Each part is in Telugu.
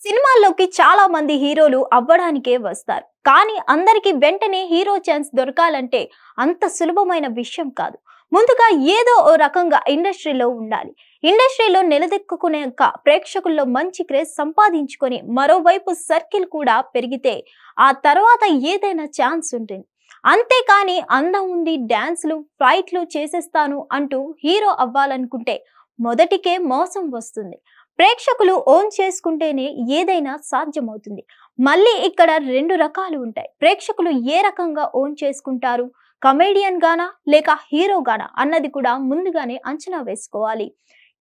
సినిమాల్లోకి చాలా మంది హీరోలు అవ్వడానికే వస్తారు. కానీ అందరికి వెంటనే హీరో ఛాన్స్ దొరకాలంటే అంత సులభమైన విషయం కాదు. ముందుగా ఏదో ఓ రకంగా ఇండస్ట్రీలో ఉండాలి. ఇండస్ట్రీలో నిలదొక్కునేక ప్రేక్షకుల్లో మంచి క్రేజ్ సంపాదించుకొని మరోవైపు సర్కిల్ కూడా పెరిగితే ఆ తర్వాత ఏదైనా ఛాన్స్ ఉంటుంది. అంతేకాని అందం ఉంది, డాన్స్లు ఫైట్లు చేసేస్తాను అంటూ హీరో అవ్వాలనుకుంటే మొదటికే మోసం వస్తుంది. ప్రేక్షకులు ఓన్ చేసుకుంటేనే ఏదైనా సాధ్యమవుతుంది. మళ్ళీ ఇక్కడ రెండు రకాలు ఉంటాయి. ప్రేక్షకులు ఏ రకంగా ఓన్ చేసుకుంటారు, కమెడియన్ గానా లేక హీరో గానా అన్నది కూడా ముందుగానే అంచనా వేసుకోవాలి.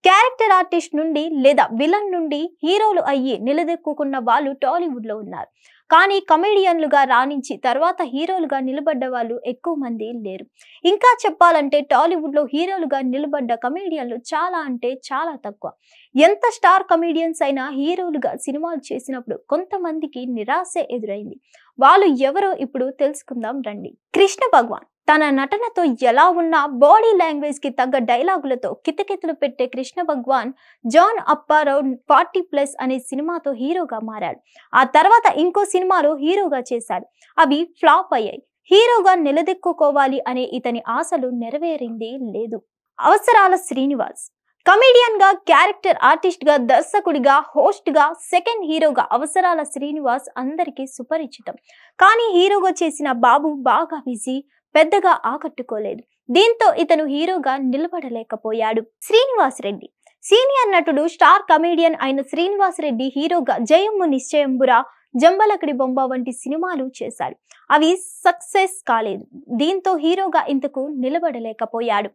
క్యారెక్టర్ ఆర్టిస్ట్ నుండి లేదా విలన్ నుండి హీరోలు అయ్యి నిలదొక్కున్న వాళ్ళు టాలీవుడ్ లో ఉన్నారు. కానీ కమెడియన్లుగా రాణించి తర్వాత హీరోలుగా నిలబడ్డ వాళ్ళు ఎక్కువ మంది లేరు. ఇంకా చెప్పాలంటే టాలీవుడ్ లో హీరోలుగా నిలబడ్డ కమెడియన్లు చాలా అంటే చాలా తక్కువ. ఎంత స్టార్ కమెడియన్స్ అయినా హీరోలుగా సినిమాలు చేసినప్పుడు కొంతమందికి నిరాశ ఎదురైంది. వాళ్ళు ఎవరో ఇప్పుడు తెలుసుకుందాం రండి. కృష్ణ భగవాన్ తన నటనతో ఎలా ఉన్నా బాడీ లాంగ్వేజ్ కి తగ్గ డైలాగులతో కితకితలు పెట్టే కృష్ణ భగవాన్ జాన్ అప్పారావు 40+ అనే సినిమాతో హీరోగా మారాడు. ఆ తర్వాత ఇంకో సినిమాలో హీరోగా చేశాడు. అవి ఫ్లాప్ అయ్యాయి. హీరోగా నిలదొక్కుకోవాలి అనే ఇతని ఆశలు నెరవేరింది లేదు. అవసరాల శ్రీనివాస్ కమెడియన్ గా, క్యారెక్టర్ ఆర్టిస్ట్ గా, దర్శకుడిగా, హోస్ట్ గా, సెకండ్ హీరోగా అవసరాల శ్రీనివాస్ అందరికీ సుపరిచితం. కానీ హీరోగా చేసిన బాబు బాగా బిజీ, పెద్దగా ఆకట్టుకోలేదు. దీంతో ఇతను హీరోగా నిలబడలేకపోయాడు. శ్రీనివాస్ రెడ్డి సీనియర్ నటుడు, స్టార్ కమెడియన్ అయిన శ్రీనివాస్ రెడ్డి హీరోగా జయమ్ము నిశ్చయంబురా, జంబలకడి బొమ్మ వంటి సినిమాలు చేశాడు. అవి సక్సెస్ కాలేదు. దీంతో హీరోగా ఇంతకు నిలబడలేకపోయాడు.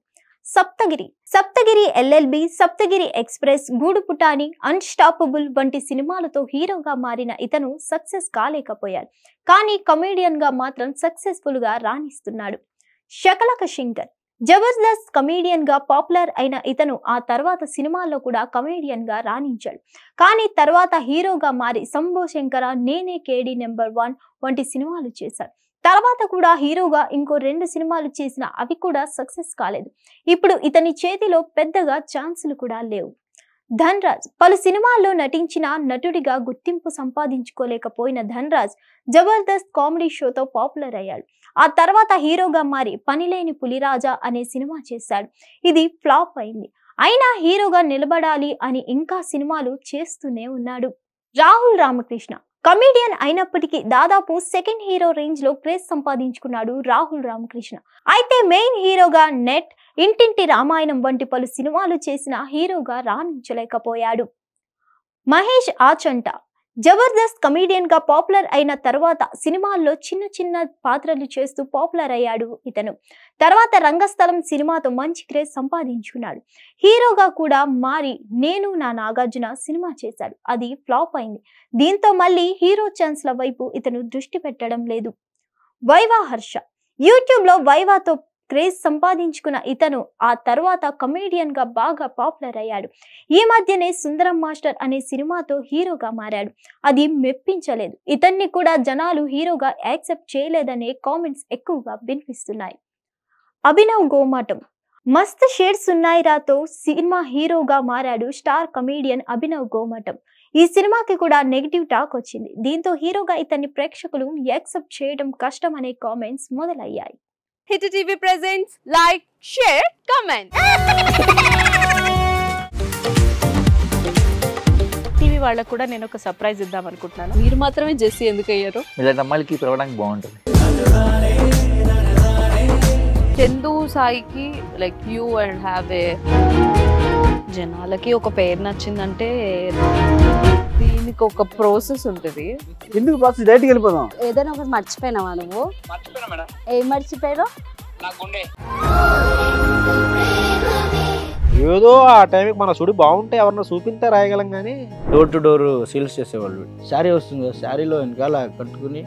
సప్తగిరి ఎల్ఎల్బి, సప్తగిరి ఎక్స్ప్రెస్, గూడు పుటాని, అన్స్టాపబుల్ వంటి సినిమాలతో హీరోగా మారిన ఇతను సక్సెస్ కాలేకపోయాడు. కానీ కమెడియన్ గా మాత్రం సక్సెస్ఫుల్ గా రాణిస్తున్నాడు. శకలక శంకర్ జబర్దస్త్ కమెడియన్ గా పాపులర్ అయిన ఇతను ఆ తర్వాత సినిమాల్లో కూడా కమెడియన్ గా రాణించాడు. కానీ తర్వాత హీరోగా మారి శంభో శంకర, నేనే కేడి నెంబర్ 1 వంటి సినిమాలు చేశాడు. తర్వాత కూడా హీరోగా ఇంకో 2 సినిమాలు చేసిన అవి కూడా సక్సెస్ కాలేదు. ఇప్పుడు ఇతని చేతిలో పెద్దగా ఛాన్సులు కూడా లేవు. ధన్ రాజ్ పలు సినిమాల్లో నటించిన నటుడిగా గుర్తింపు సంపాదించుకోలేకపోయిన ధన్ రాజ్ జబర్దస్త్ కామెడీ షోతో పాపులర్ అయ్యాడు. ఆ తర్వాత హీరోగా మారి పనిలేని పులిరాజా అనే సినిమా చేశాడు. ఇది ఫ్లాప్ అయింది. అయినా హీరోగా నిలబడాలి అని ఇంకా సినిమాలు చేస్తూనే ఉన్నాడు. రాహుల్ రామకృష్ణ కమెడియన్ అయినప్పటికీ దాదాపు సెకండ్ హీరో రేంజ్ లో క్రేజ్ సంపాదించుకున్నాడు రాహుల్ రామకృష్ణ. అయితే మెయిన్ హీరోగా నెట్, ఇంటింటి రామాయణం వంటి పలు సినిమాలు చేసిన హీరోగా రాణించలేకపోయాడు. మహేష్ ఆచంట జబర్దస్త్ కమెడియన్ గా పాపులర్ అయిన తర్వాత సినిమాల్లో చిన్న చిన్న పాత్రలు చేస్తూ పాపులర్ అయ్యాడు ఇతను. తర్వాత రంగస్థలం సినిమాతో మంచి క్రేజ్ సంపాదించుకున్నాడు. హీరోగా కూడా మారి నేను నా నాగార్జున సినిమా చేశాడు. అది ఫ్లాప్ అయింది. దీంతో మళ్ళీ హీరో ఛాన్స్ల వైపు ఇతను దృష్టి పెట్టడం లేదు. వైవా హర్ష యూట్యూబ్ లో వైవాతో క్రేజ్ సంపాదించుకున్న ఇతను ఆ తర్వాత కమెడియన్ గా బాగా పాపులర్ అయ్యాడు. ఈ మధ్యనే సుందరం మాస్టర్ అనే సినిమాతో హీరోగా మారాడు. అది మెప్పించలేదు. ఇతన్ని కూడా జనాలు హీరోగా యాక్సెప్ట్ చేయలేదనే కామెంట్స్ ఎక్కువగా వినిపిస్తున్నాయి. అభినవ్ గోమాటం మస్త్ షేడ్స్ ఉన్నాయిరాతో సినిమా హీరోగా మారాడు స్టార్ కమెడియన్ అభినవ్ గోమాటం. ఈ సినిమాకి కూడా నెగిటివ్ టాక్ వచ్చింది. దీంతో హీరోగా ఇతన్ని ప్రేక్షకులు యాక్సెప్ట్ చేయడం కష్టం అనే కామెంట్స్ మొదలయ్యాయి. Hit TV presents like, share, comment. TV వాళ్ళకు కూడా నేను ఒక సర్ప్రైజ్ ఇద్దాం అనుకుంటున్నాను. మీరు మాత్రమే జెస్సీ ఎందుకు అయ్యారు? ఇలాంటి అమ్మాయిలకి పిలవడానికి బాగుంటుంది. చందు సాయికి like you and have a జనాలకి ఒక పేరు నచ్చిందంటే దీనికి ఒక ప్రాసెస్ ఉంటుంది. ఎందుకు బాక్స్ డైరెక్ట్‌గా వెళ్ళిపోదాం. ఏదైనా ఒకటి మర్చిపోయినావా నువ్వు? మర్చిపోయినా మేడం. ఏం మర్చిపోయారు? నా గుండె. ఏదో ఆ టైంకి మన సుడి బాగుంటే ఎవరన్నా చూపింటే రాయగలం కానీ డోర్ టు డోర్ సేల్స్ చేసేవాళ్ళు. శారీ వస్తుంది, శారీలో వెనకాల కట్టుకుని